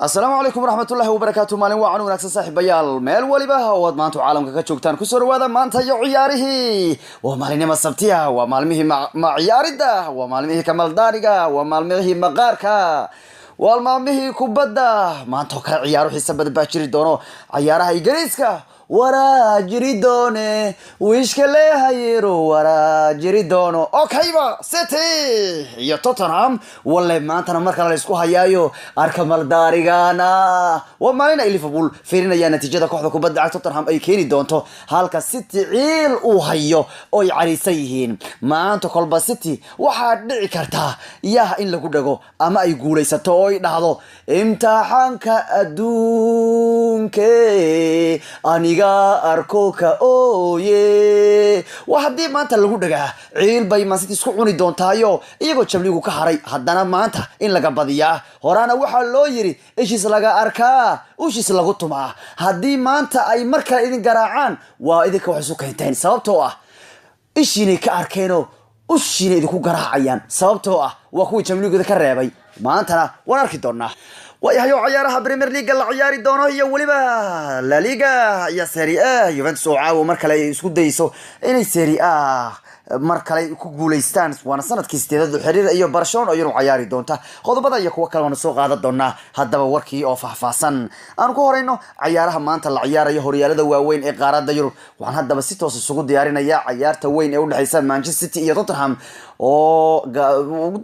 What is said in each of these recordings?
السلام عليكم ورحمة الله وبركاته. مالين وعنو ناكس صاحب بيال مال ولبها وضمانتو عالم كجوجتان كسر وهذا مانتا يعياره ومالين ما السبتيا ومالمه مع عيارده ومالمه كمال دارجا ومالمه مقاركا والمالمه كوبدا مانتو كعيارو حسب باجري دونو عيارها إنجليزكا ورا جريدونه ويشكله هيرو ورا جريدونه اوكيبا سيتي يا توتنهام والله ما انت marka la isku hayaayo arkamal daarigana wamaana Liverpool fiirinaya natiijada kooxda kubadda cagta Tottenham ay keeni doonto halka City ciil uu hayo oo cariisan yihiin maanta kolba City waxa dhici karta yaa in lagu dhago ama ay guuleysato oo ay dhahdo imtixaanka adduunka aniga arkoka ooye waxadii maanta lagu dhagaa ciil bay Man City isku cuni doontaayo iyagoo jabligu ka haray haddana maanta in laga badiyaa horana waxa loo yiri ishiis laga arkaa ushiis lagu tumaa haddii maanta ay markaa idin garaacaan waa idinka wax isu keenteen sababtoo ah ishiinay ka arkeeno ushiinay idinku garaacayaan sababtoo ah waa kuwii jabligu ka reebay maantana waan arki doonaa وياهيو عيارها بريمير ليج لا عياري دونو هي وليبا لا ليغا يا سيري ا يوفنتوس عاو markale ay isku dayso inay seri a markale ku guuleystaan waana sanadkii sideedad xiriir iyo Barcelona oo ciyaari doonta qodobada iyo kuwa kale oo soo qaadan doona hadaba warkii oo faahfaahsan aan ku horeyno ciyaaraha maanta la ciyaarayo horyaalada waaweyn ee qaaradda Yurub waxaan hadaba si toos isugu diyaarinaya ciyaarta weyn ee u dhaxaysa Manchester City iyo Tottenham oo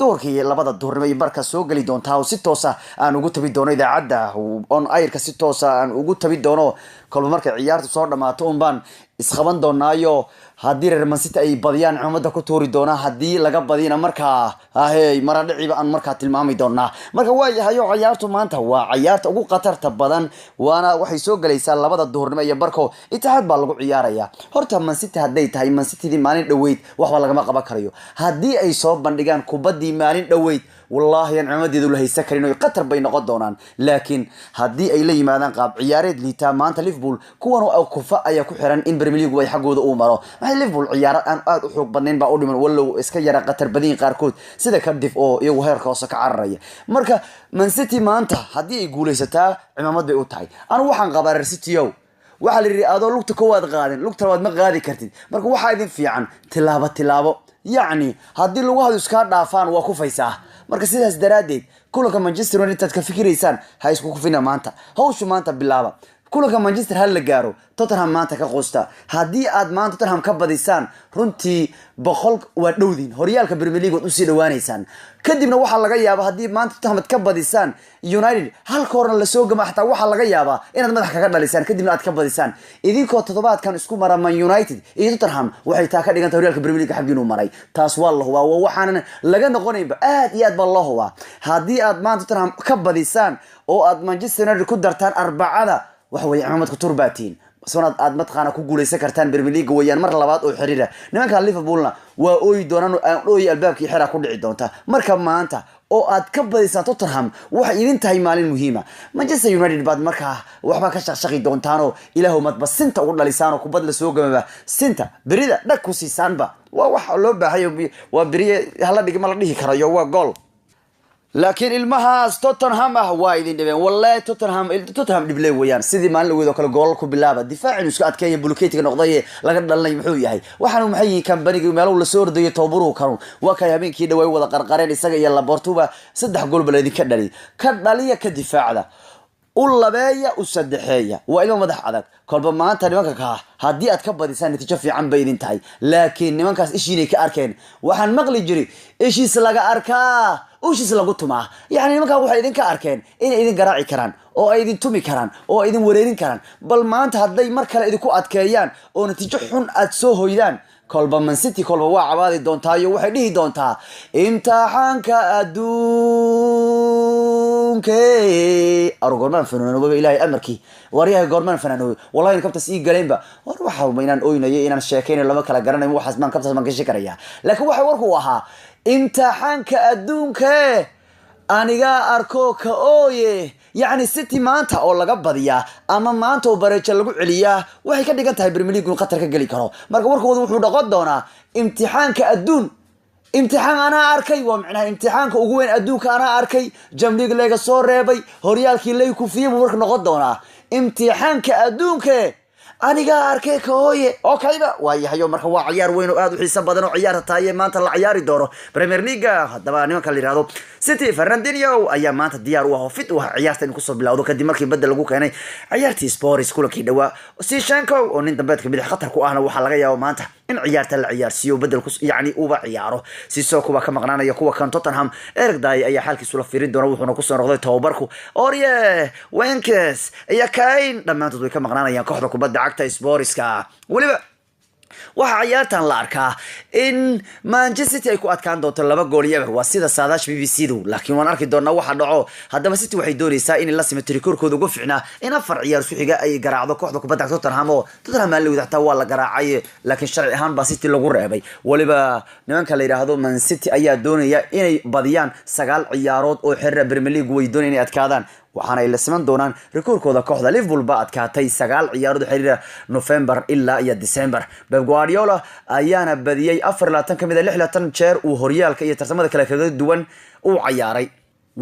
doorkii labada duurnimo iyo barka soo gali doonta oo si toos ah aan ugu tabi doono idaacada on airka si toos ah aan ugu tabi doono kolba markay ciyaartu soo dhamaato baan isqaban doonaayo haddii reer Man City ay badiyaan cumada ku toori doona haddii laga badina markaa ahey mara dhiciba aan markaa tilmaami doonaa marka waayahayo ciyaartu maanta waa ciyaarta ugu qatarta badan waana waxay soo galaysaa labada duurnimo iyo barko Itixaad baa lagu ciyaaraya horta Man City haday tahay Man City maalin dhaweyd waxba laga qaban karayo haddii ay soo bandhigaan kubadii maalin dhaweyd والله ان عمديدو la haysa karin oo qatar bay noqon doonaan laakiin hadii ay la yimaadaan qaab ciyaareed liita maanta Liverpool kuwan oo kufa ayaa ku xiran in Premier League way xaqooda u maro maxay Liverpool ciyaar aan aad u xoog badnayn baa u dhiman wallow iska yara qatar badin qaarkood sida Cardiff oo iyagu heerka hoose ka cararaya marka Man City maanta hadii ay guuleysataa cimaamad bay u tahay anu waxaan qabaar City waxa la yiri adoo lugta koowaad qaadin lugta labaad ma qaadi kartid marka waxa idin fiican tilaabo يعني hadii lagu hado iska dhaafaan waa ku faysaa marka sidaas daraadeed kulanka Manchester United ka fikiraysan ha isku kufina maanta hawshu maanta bilaaba kulanka Manchester hal la gaaro Tottenham maanta ka qoosta hadii aad maanta Tottenham ka badisaan runtii boqol waa dhowdin horyaalka Premier League u sii dhawaanaysaan kadibna waxa laga yaabaa hadii maanta Tottenham ka badisaan United hal koorna la soo gama xataa waxa laga yaabaa inaad madax kaga dhalisaan kadibna aad ka badisaan idinkoo toddobaadkan isku mara Man United iyo Tottenham waxay taa ka dhiganta horyaalka Premier League xaqiinu maray taas wallahu waa waxaan laga noqonaynba aad iyo aad baa loo huwa hadii aad maanta Tottenham ka badisaan oo aad Manchester United ku dartaan arbacada waxa way ciidamada ku turbaatiin sanad aad matqaana ku guuleysan kartaan Premier League wayaan mar labaad oo xiriira nimanka Liverpoolna waa ooy doonaan ooy albaabkii xira ku dhici doonta marka maanta oo aad ka badisaan Tottenham waxa idin tahay maalin muhiima Manchester United baad markaa waxba ka shaqshaqi doontaan oo ilaahu madbasinta ugu dhalisaan oo kubad la soo gamaba sinta berida dhag ku siisaanba waa waxa loo baahayo waa beriye hala dhigma la dhihi karayo waa gool لكن المهاس توتنهام وايدين دبين والله توتنهام دبلي ويان سيدي مالin weedo kala gool ku bilaaba difaac inuu iska adkeeyo bulkeetiga noqday laga dhalanay muxuu yahay waxaan maxay kambanigi meel la soo ordayo toobaru karo waa ka habeenkii dhaway wada qarqareen isaga iyo Laportuba 3 gool baleedin ka dhaliya ka difaacda ulabeeya u saddexeeya waa ilmo madax adag kolba maanta nimanka ka hadii aad ka badisaan natiijo fiican bay idin tahay laakiin nimankaas ishiinay ka arkeen waxaan maqli jiray ishiis laga arkaa ushiis lagu tumaa yani nimanka waxay idin ka arkeen in idin garaaci karaan oo ay idin tumi karaan oo ay idin wareerin karaan bal maanta haday mar kale idinku adkeeyaan oo natiijo xun aad soo hoydaan kolba Man City kolba waa cabaadi doontaa iyo waxay dhihi doontaa imtixaanka adduunka argorman fanaano ilaahay amarkii wariyaha gorman fanaano wallahi kabtas ii galeenba war waxa inaan ooynayo inaan sheekeyno lama kala garanayo waxaas man kabtas man gashi karaya laakiin waxa warku ahaa imtixaanka adduunka aniga arko ka ooye يعني City maanta oo laga badiyaa ama maanta oo bareejo lagu celiyaa waxay ka dhigan tahay Premier League qatar ka gali karo marka warkoodu wuxuu dhaqon doonaa imtixaanka adduun imtixaan anaa arkay waa macnaha imtixaanka ugu weyn adduunka anaa arkay jamliig layga soo reebay horyaalkii lay kufiyey buu marka noqon doonaa imtixaanka adduunka anigaa arkay ka hooye okayba waayahayo marka waa ciyaar weyn oo aad u xiiso badan oo ciyaarta tahay maanta la ciyaari doono Premier League hadaba nimanka la yiraahdo City Fernandinho ayaa maanta diyaar u ah fit u ah ciyaarta in ku soo bilowdo kadib markii badal lagu keenay ciyaartii Spurs kulankii dhawaa Sishanko oo nin dambeedka bidix khatar ku ahna waxa laga yaabaa maanta in ciyaarta la ciyaarsiyo badal ku yaani uba ciyaaro Sissoko waa ka maqnaanaya kuwa kan Tottenham Eric Dier ayaa xalkiisu la fiirin doona wuxuuna ku soo noqday tababarku Aurier Wenkes ayaa kayn dhamaantood way ka maqnaanayaan kooxda kubadda cagta Sportska waliba waxa ciyaartan la arkaa in Manchester City ay ku adkaan doonto 2 gool iyo eber waa sida saadash BBC-du laakiin waan arki doonaa waxa dhaco hadaba City waxay doonaysaa in la sameeyo rikoorkooda ugu fiicnaa in afar ciyaar isku xiga ay garaacdo kooxda kubadda cagta Tottenham oo Tottenham la wadaxtaa waa la garaacay laakiin sharci ahaan ba City lagu reebay waliba nimanka la yiraahdo Man City ayaa doonaya inay badiyaan 9 ciyaarood oo xirra Premier League way doonayaan inay adkaadaan waxaana ay la siman doonaan rikoorkooda kooxda Liverpool ba adkaatay 9 ciyaarood xiriir November ilaa iyo December Pep Guardiola ayaana badiyay 24 kamid ah 26 jeer uu horyaalka iyo tartamada kale kaga duwan uu ciyaaray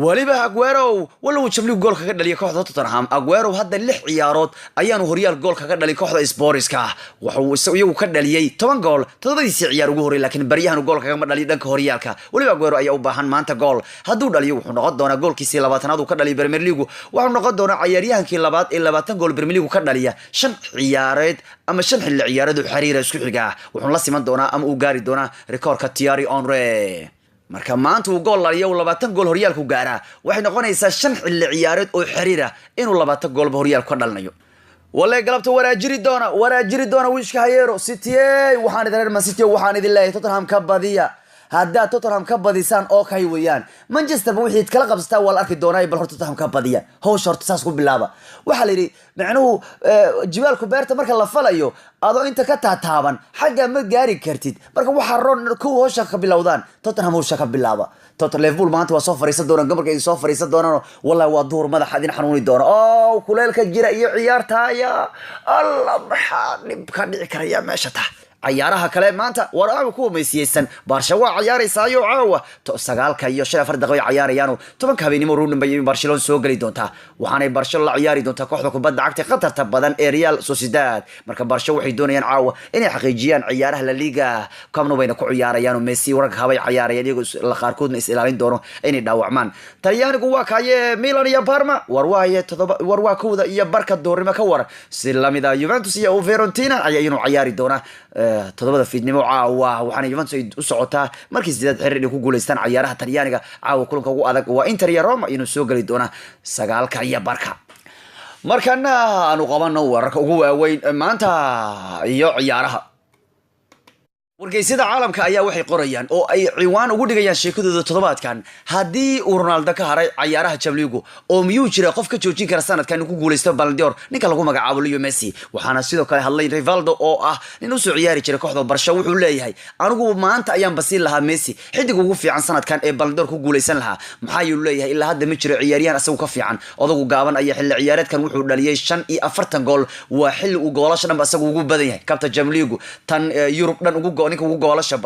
waliba Aguero wala uu Champions gool kaga dhaliyay kooxda Tottenham Aguero hadda 6 ciyaarood ayaanu horyaal gool kaga dhaliyay kooxda Sportska waxa uu ka dhaliyay 10 gool todobadiisi ciyaar ugu horeeyay laakiin bariyahan gool kaga ma dhaliyay dhanka horyaalka waliba Aguero ayaa u baahan maanta gool haduu dhaliyo wuxuu noqon doonaa goolkiisii 20aad uu ka dhaliyay Premier League wuxuu noqon doonaa ciyaaryahankii labaad ee 20 gool Premier League ka dhaliya 5 ciyaareed ama 5 xilli ciyaareed oo xiriir isku xiga wuxuu la siman doonaa ama uu gaari doonaa rikoorka Thierry Henry marka maanta uu gool laliyo 20 gool horyaalku gaara waxay noqonaysaa 5 xilli ciyaareed oo xiriira inuu 20 gool horyaalku ka dhalnayo walla galabta waraajiri doona wiishka Hayero City waxaan idin Man City waxaan idin leeyahay Tottenham ka badiya hadda Tottenham ka badisaan oo kay weeyaan Manchester wixii kala qabsata wal arki doonaa bal horta Tottenham ka badiya hoosh horta saas ku bilaaba waxa la yiri macnuhu jibaalku beerta marka la falayo adoo inta ka taataaban xagga ma gaari kartid marka waxa roon ku hoosha ka bilowdaan Tottenham hoosha ka bilaaba Liverpool maanta waa soo fariisan doona gabarka ay soo fariisan doonaan wallahi waa duur madax adin xanuuni doona oo kuleelka jira iyo ciyaarta ya Allah maxaa nib ka dhici karaya meesha taa ciyaaraha kale maanta waraaga ku meesiyaysan Barcelona waa ciyaaraysayo caawa to 9 iyo 4 daqiiqo ciyaarayaan 10 habeenimo Ruben bay Barcelona soo gali doonta waxaanay Barcelona ciyaari doonta kooxda kubadda cagta qatarta badan ee Real Sociedad marka Barcelona waxay doonayaan caawa inay xaqiijiyaan ciyaaraha La Liga kamna wayna ku ciyaarayaan Messi warag habay ciyaarayaan iyagu la qaarkoodna is ilaalin doono inay dhaawacmaan Talyaanigu waa kaaye Milan iyo Parma warwaa kooda iyo barka doorima ka war si lamida Juventus iyo Fiorentina ayaa inuu ciyaari doona todobada fiidnimo caawa waxaana Juventus ay u socotaa markii sideed xiriir ay ku guuleystaan ciyaaraha Talyaaniga caawa kulanka ugu adag waa Inter iyo Roma inuu soo gali doona 9 iyo barka markana aanu qabano wararka ugu waaweyn maanta iyo ciyaaraha wargeysada caalamka ayaa waxay qorayaan oo ay ciwaan ugu dhigayaan sheekadooda todobaadkan hadii uu Ronaldo ka haray ciyaaraha Champions League oo miyuu jira qof ka joojin kara sanadkan ku guuleysto Ballon d'Or ninka lagu magacaabo Leo Messi waxaana sidoo kale hadlay Rivaldo oo ah nin u soo ciyaari jiray kooxda Barcelona wuxuu leeyahay anigu maanta ayaan basiin lahaa Messi xidig ugu fiican sanadkan ee Ballon d'Or ku guuleysan lahaa maxaa uu leeyahay ilaa hadda ma jiro ciyaaryahan asagu ka fiican odagu gaaban ayaa xilli ciyaareedkan wuxuu dhaliyay 45 gool waa xilli uu goolasho dhan asagu ugu badan yahay kabta Champions League tan Europe dhan ugu ninka ugu goolasho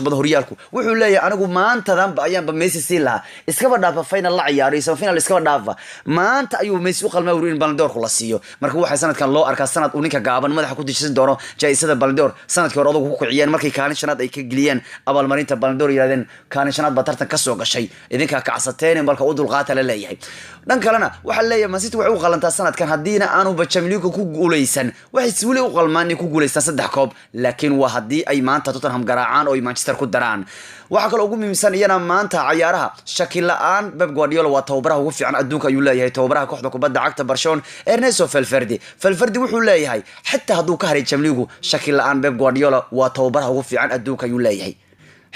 badan horyaalku wuxuu leeyahay anigu maanta danba ayaanba Messi si laha iskaba dhaafa final la ciyaaray final iskaba dhaafa maanta ayuu Messi u qalmaa in Ballon d'Or la siiyo marka waxa sanadkan loo arkaa sanad uu ninka gaaban madaxa ku dishin doono jaayisada Ballon d'Or sanadkii hore odagu ku kiciyeen markii kaalin shanaad ay ka galiyeen abaalmarinta Ballon d'Or yiraahdeen kaalin shanaad ba tartan ka soo gashay idinka kacsateen marka u dulqaata la leeyahay dhan kalena waxa leeyahay Man City waxay u qalantaa sanadkan hadiina aanu ba Champions League ku guuleysan waxay wali u qalmaan ku guuleysan 3 koob laakiin waa hadii ay maanta Tottenham garaacaan oo Manchester ku daraan waxa kale ugu muhiimsan iyana maanta ciyaaraha shaki la'aan Pep Guardiola waa tababaraha ugu fiican adduunka ayuu leeyahay tababaraha kooxda kubadda cagta Barcelona Ernesto Valverde wuxuu leeyahay xitaa haduu ka haray Champions League shaki la'aan Pep Guardiola waa tababaraha ugu fiican adduunka ayuu leeyahay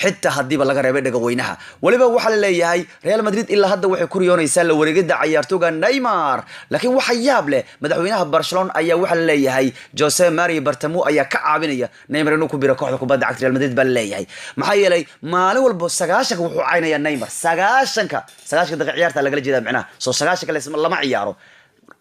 حتى هديبا laga reebay dhaga weynaha waliba waxa la leeyahay Real Madrid ilaa hadda waxay ku riyoonaysaa la wareegida ciyaartooyga Neymar laakiin waxa yaab leh madaxweynaha Barcelona ayaa waxa la leeyahay Jose Maria Bartomeu ayaa ka caawinaya Neymar inuu ku biro kooxda kubadda cagta Real Madrid bal leeyahay maxaa yeelay maalin walba 90 wuxuu caynaya Neymar 90 daqiiqo ciyaarta laga jeedaa macnaha soo 90 lama ciyaaro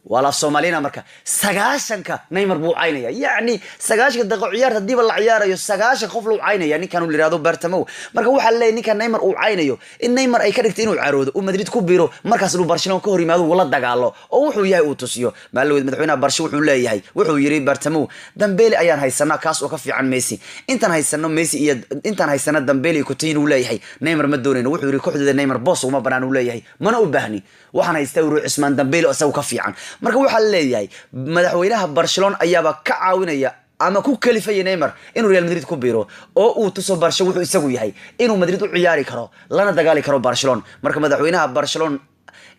wala Soomaalina marka sagaashanka Neymar buu caynaya yani sagaashanka daqiiqo ciyaarta diba la ciyaarayo sagaashan qof loo caynaya ninkan uu yiraahdo Bartomeu marka waxa leeyahay ninkan Neymar uu caynayo in Neymar ay ka dhigtay inuu caroodo oo Madrid ku biiro markaas uu Barcelona ka hor yimaado wala dagaalo oo wuxuu yahay uu tusiyo maalweed madaxweynaha Barcelona wuxuu leeyahay wuxuu yiri Bartomeu Dembele ayaan haysanaa kaas oo ka fiican Messi intaan haysano Messi iyo intaan haysana Dembele ku tiin uu leeyahay Neymar ma doonayno wuxuu yiri kooxda Neymar boss uma banaan uu leeyahay mana u baahni waxaan haystaa uu Usman Dembele oo isagu ka fiican marka waxa leeyahay madaxweynaha Barcelona ayaaba ka caawinaya ama ku kalifay Neymar inuu Real Madrid ku biiro oo uu tuso Barcelona wuxuu isagu yahay inuu Madrid u ciyaari karo lana dagaali karo Barcelona marka madaxweynaha Barcelona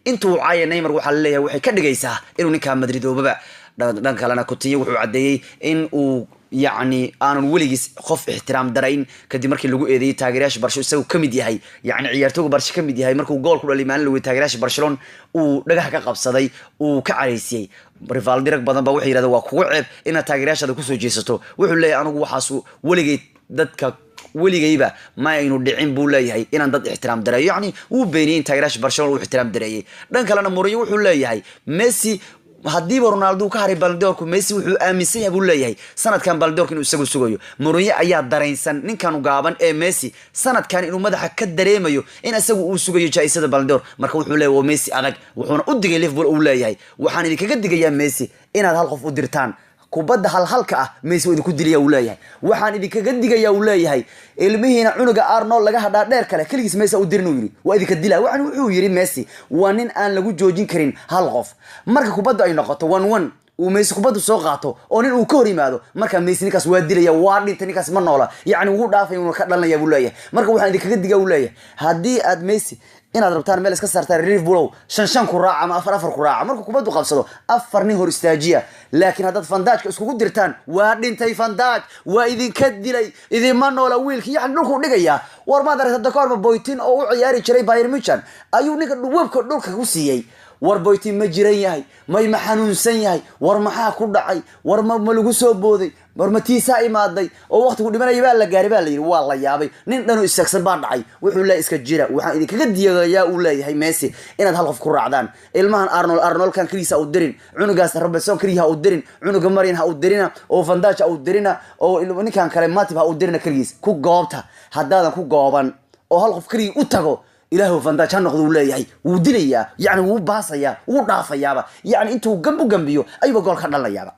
intuu caayay Neymar waxa leeyahay waxay ka dhigaysaa inuu ninka Madrid oo baba dhan kalena ku tiyo wuxuu cadeeyay in uu يعني أنا وليجس خوف احترام درين كدي مركي لجو إيدي تاجرش برشلونة سو كمدي هاي يعني عيارتوه برش كمدي هاي مركو جول كل اللي مان لو تاجرش برشلونة ونجح كقب صدي وكعريسي ريفال ديرك بدن بوحي هذا وقوعب إن تاجرش هذا كوسو جيسته وحولي أنا جو حاسو وليجي دتك وليجي بقى ما إنه دعين بولاي هاي إن ضد احترام دري يعني وبينين تاجرش برشلونة واحترام دري لأن كلنا موريو وحولي هاي ميسي haddii Ronaldo ka haray Ballon Messi wuxuu aaminsan yahay buu leeyahay sanadkan Ballon inuu isagu sugayo Mourinho ayaa dareensan ninkan u gaaban ee Messi sanadkan inuu madaxa ka dareemayo in isagu uu sugayo jaayisada Ballon marka wuxuu leeyahay Messi adag wuxuuna u digay Liverpool uu leeyahay waxaan idinkaga digayaa Messi inaad hal qof u dirtaan kubadda halka ah Messi uu idinku diliyaa uu leeyahay waxaan idinkaga digayaa uu leeyahay ilmihiina cunuga Arnold laga hadhaa dheer kale kaligiis Messi uu dirno yiri waa idinka dilaa waxaan wuxuu yiri Messi waa nin aan lagu joojin karin hal qof marka kubadda ay noqoto 1-1 uu Messi kubaddu soo qaato oo nin uu ka hor yimaado marka Messi ninkaas waa dilaya waa dhinta ninkaas ma noola yani uu dhaafay inuu ka dhalanaya buu leeyahay marka waxaan idinkaga digaa uu leeyahay haddii aad Messi inaad rabtaan meel iska saartaan Liverpool shan ku raaca ama afar ku raaca markuu kubaddu qabsado afar nin hor istaajiya laakiin haddaad Van Dijk isku dirtaan waa dhintay Van Dijk waa idinka dilay idinma noola wiilkii yani dhulku dhigaya war ma daraysa koorma Boytin oo u ciyaari jiray Bayern Munich ayuu ninka dhuwabka dhulka ku siiyay war Boytin ma jiran yahay may ma xanuunsan yahay war maxaa ku dhacay war ma lagu soo booday war ma tiisa imaaday oo waqtigu dhimanay baa la gaaray baa la yiri waa la yaabay nin dhanu isagsan baa dhacay wuxuu la iska jira waxaan idinkaga diyaagayaa uu leeyahay Messi inaad hal qof ku raacdaan ilmahan Arnold kan kaliisa u dirin cunugaas Robertson kaliya u dirin cunuga Marin ha u dirina oo Van Dijk u dirina oo ninkan kale Matip ha u dirina kaliis ku goobta haddaadan ku gooban oo hal qof kaliya u tago ilaahu Van Dijk noqdo leeyahay wuu dilayaa yani wuu baasaya wuu dhaafayaaba yani intuu gambiyo ayuu gool ka dhalayaaba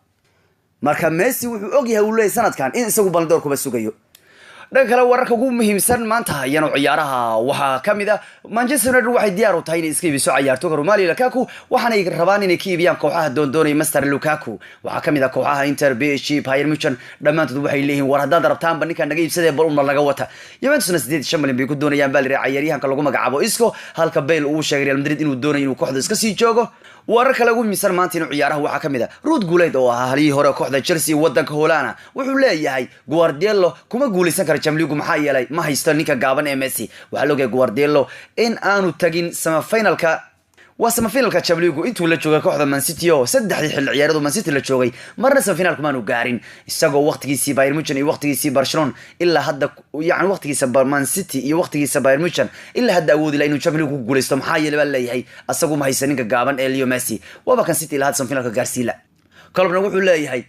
marka Messi wuxuu og yahay uu leeyahay sanadkan in isagu Ballon kuba sugayo dhan kale wararka ugu muhiimsan maanta ayana ciyaaraha waxa kamida Manchester United waxay diyaar u tahay inay iska iibiso ciyaartooyga Romelu Lukaku waxaana ay rabaan inay ka iibiyaan kooxaha doondoonay Master Lukaku waxa kamida kooxaha Inter PSG Bayern Munich dhamaantood waxay leeyihiin war hadda rabtaan bandhiga naga iibsadee bal uma laga wata Juventusna 8 milyan bay ku doonayaan bal ciyaaryahanka lagu magacaabo Isco halka Bale uu sheegay Real Madrid inuu doonayo inuu kooxda iska sii joogo warar kale ugu miisan maanta inuu ciyaaraha waxa kamida Ruud Gullit oo ahaa halii hore kooxda Chelsea wadanka Holland wuxuu leeyahay Guardiola kuma guuleysan karo Champions League maxaa yeelay ma haysto ninka gaaban ee Messi waxa loo geeyay Guardiola in aanu tagin semifinalka وسمفينالka Champions League intuu la joogay kooxda Man City oo saddexdii xil ciyaareed Man City la joogay marna semifinalku maanu gaarin isagoo waqtigiisii Bayern Munich iyo waqtigiisii Barcelona illa hadda yani waqtigiisa Man City iyo waqtigiisa Bayern Munich illa hadda awoodi la inuu Champions League ku guuleysto maxaa yeelay baa leeyahay asagoo ma haysaninka gaaban ee Leo Messi waba kan City ila had semifinalka gaarsiila kalbna wuxuu leeyahay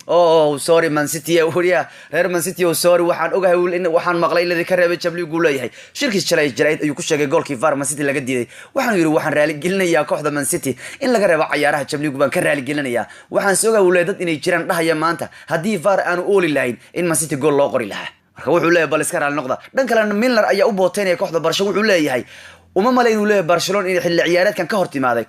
sorry Man City wariya reer Man City sorry waxaan ogahay in waxaan maqlay in ka reebay Champions League leeyahay shirkiis jalay jirayd ayuu ku sheegay goolkii VAR Man City laga diiday waxaan yiri waxaan raali gelinayaa kooxda Man City in laga reebo ciyaaraha Champions League baan ka raali gelinayaa waxaan soo ogahay dad inay jiraan dhahaya maanta hadii VAR aanu ooli lahayn in Man City gool loo qori lahaa marka wuxuu leeyahay bal iska raali noqda dhan kale Milner ayaa u booteynaya kooxda Barcelona wuxuu leeyahay uma malayn uu leeyahay Barcelona in xilli ciyaareedkan ka hortimaaday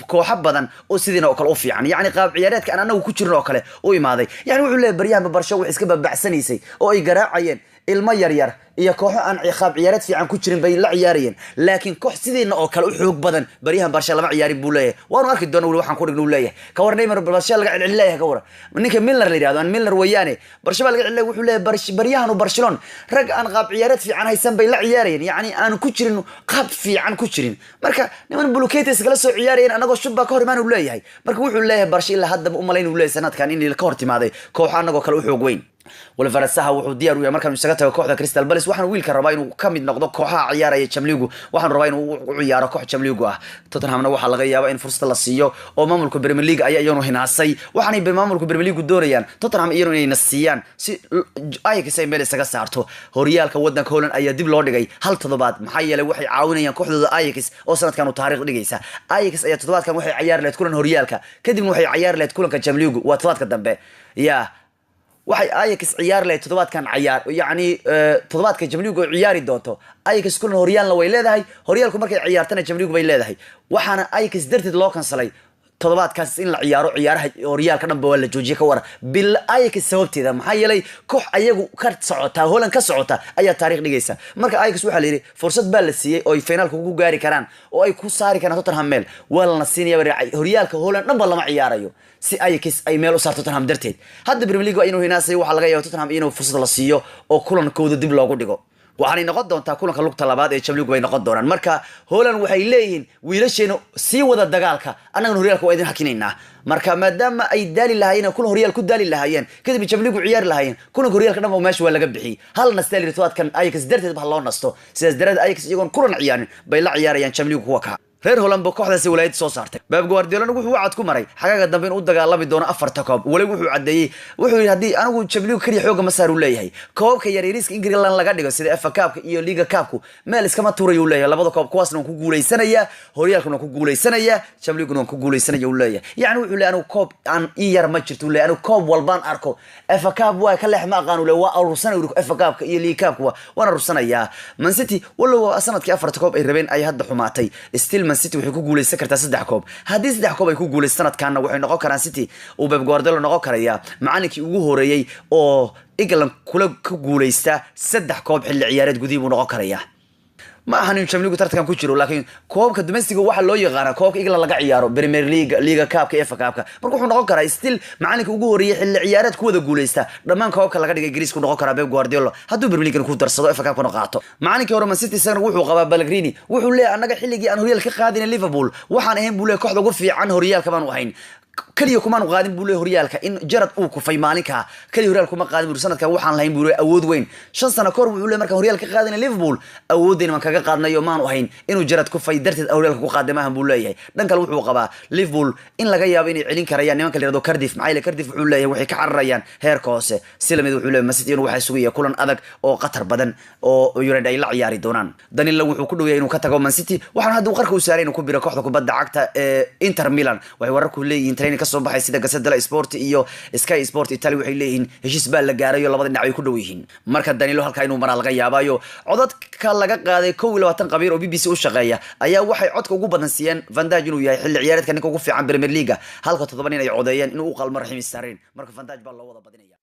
kooxo badan oo sidina oo kale u fiican yani qaab ciyaareedkan anagu ku jirno oo kale u imaaday yani wuxuu leeyahay baryahan Barcelona wax iska babacsaneysay oo ay garaacayeen ilmo yar iyo kooxo aan qaab ciyaareed fiican ku jirin bay la ciyaarayeen laakiin koox sidina oo kale u xoog badan baryahan Barcelona lama ciyaarin buu leeyahay waanu arki doonaa waxaan ku dhigno leeyahay ka war Neymar Barcelona laga cilcileeyahay ka war ninka Milner la yiraahdo Milner wayaane Barcelona laga cilcileeyahay wuxuu leeyahay baryahan Barcelona rag aan qaab ciyaareed fiican haysan bay la ciyaarayeen yani aan ku jirin qaab fiican ku jirin marka niman Buluketes kala soo ciyaarayeen anagoo shubba ka hor imaan uu leeyahay marka wuxuu leeyahay Barcelona hadda u malayn uu leeyahay sanadkan in la ka hortimaaday koox anagoo kale u xoog weyn والفرسها wuxuu diyaar u yahay markaan isaga tago kooxda Crystal Palace waxaan wiilka rabaa inuu ka mid noqdo kooxaha ciyaaraya Champions League waxaan rabaa inuu u ciyaaro koox Champions League ah Tottenhamna waxa laga yaabaa in fursad la siiyo oo maamulka Premier League ayaa iyaguna hinaasay waxaanay maamulka Premier League doonayaan Tottenham iyaguna inay nasiyaan si Ajax ay meel isaga saarto horyaalka wadanka Holland ayaa dib loo dhigay hal toddobaad maxaa yeelay waxay caawinayaan kooxdooda Ajax oo sanadkan uu taariikh dhigaysa Ajax ayaa toddobaadkan waxay ciyaar leed kulan horyaalka kadibna waxay ciyaar leed kulanka Champions League waa toddobaadka dambe waxay Ajax ciyaar leed toddobaadkan ciyaar yani toddobaadka Champions League oo ciyaari doonto Ajax kulan horyaalna way leedahay horyaalku markay ciyaartana Champions League bay leedahay waxaana Ajax darteed loo kansalay toddobaadkaas in la ciyaaro ciyaaraha horyaalka dhanba waa la joojiyay ka war bil Ajax sababteeda maxaa yeelay koox ayagu ka socota Holland ka socota ayaa taariikh dhigaysa marka Ajax waxa la yiri fursad baa la siiyay oo ay finaalka ugu gaari karaan oo ay ku saari karaan Tottenham meel waa la siinayaa horyaalka Holland dhanba lama ciyaarayo si Ajax ay meel u saarto Tottenham darteed hadda Premier League waa inuu hinaasay waxa laga yaabaa Tottenham inuu fursad la siiyo oo kulankooda dib loogu dhigo waxaanay noqon doontaa kulanka lugta labaad ee Champions League bay noqon doonaan marka Holland waxay leeyihiin wiilasheena sii wada dagaalka anaguna horyaalka waa idin hakineynaa marka maadaama ay daali lahaayeen kulan horyaal ku daali lahaayeen kadib Champions League ciyaar lahaayeen kulan horyaalka dhanba meesha waa laga bixiyay hal nastaali todobaadkan Ajax darteed baa loo nasto sidaas darteed Ajax iyagoon kulan ciyaarin bay la ciyaarayaan Champions League kuwa ka reer Holland baa kooxdaasi walaayad soo saartay Pep Guardiola wuxuu wacad ku maray xagaaga dambe inuu dagaalami doono afarta koob wali wuxuu cadeeyay wuxuu yiri hadii anigu Champions League kaliya xooga ma saar u leeyahay koobka yariiriska England laga dhigo sida FA Cup iyo Liga Cup meel iskama tuuray u leeyahay labada koob kuwaasna ku guuleysanaya horyaalkuna ku guuleysanaya Champions League ku guuleysanaya u leeyahay yani wuxuu leeyahay anigu koob aan iyar ma jirto leeyahay anigu koob walbaan arko FA Cup waa ka leex ma aqaan u leeyahay waa urursanay FA Cup iyo Liga Cup waa urursanaya Man City walaw sanadkii afarta koob ay rabeen ay hadda xumaatay still Man City wuxuu ku guuleysan kartaa saddex koob hadii saddex koob ay ku guuleysan sanadkan waxay noqon karaan City oo Pep Guardiola noqon karaya macallinkii ugu horeeyay oo England kula ku guuleysta saddex koob xilli ciyaareed gudib uu noqon karaya ma ahan in Champions League tartankan ku jiro laakiin koobka domestic waxa loo yaqaan koobka England laga ciyaaro Premier League Liga Cup ka FA Cup marka wuxuu noqon karaa still macallinka ugu horeeyay xilli ciyaareed ku wada guuleysta dhamaan koobka laga dhigay Greece ku noqon karaa Pep Guardiola haduu Premier League ku darsado FA Cup ku qaato macallinkii hore Man City san wuxuu qabaa Pellegrini wuxuu leeyahay anaga xilligii aan horyaalka ka qaadin Liverpool waxaan ahayn buu leeyahay kooxda ugu fiican horyaalka baan u ahayn kaliya kuma qaadin buu leeyahay horyaalka in Gerrard uu ku fay maalinka kaliya horyaalka kuma qaadin buu sanadka waxaan lahayn buu leeyahay awood weyn 5 sano kor wuxuu leeyahay marka horyaalka qaadin Liverpool awoodina man kaga qaadnayo maan u ahayn inuu Gerrard ku fay darteed horyaalka ku qaadamahan buu leeyahay dhanka wuxuu qabaa Liverpool in laga yaabo inay celin karayaan nimanka la yiraahdo Cardiff maxay Cardiff wuxuu leeyahay waxay ka cararayaan heerka hoose silamid wuxuu leeyahay Man City inuu waxa sugaya kulan adag oo qatar badan oo United ay la ciyaari doonaan Danilo wuxuu ku dhaweeyay inuu ka tago Man City waxaan hadda qarka u saaray inuu ku biro kooxda kubadda cagta Inter Milan waxay wararku leeyihiin training ka soo baxay sida Gazzetta Sport iyo Sky Sport Italy waxay leeyihiin heshiis baa la gaarayo labada dhinac ay ku dhaw yihiin marka Danilo halka inuu maraa laga yaabayo codadka laga qaaday 22 qabiir oo BBC u shaqeeya ayaa waxay codka ugu badan siiyeen Van Dijk inuu yahay xilli ciyaareedka ninka ugu fiican Premier League halka 7 ay codeeyeen inuu u qalmo Raheem Sterling marka Van Dijk baa loo wada badinaya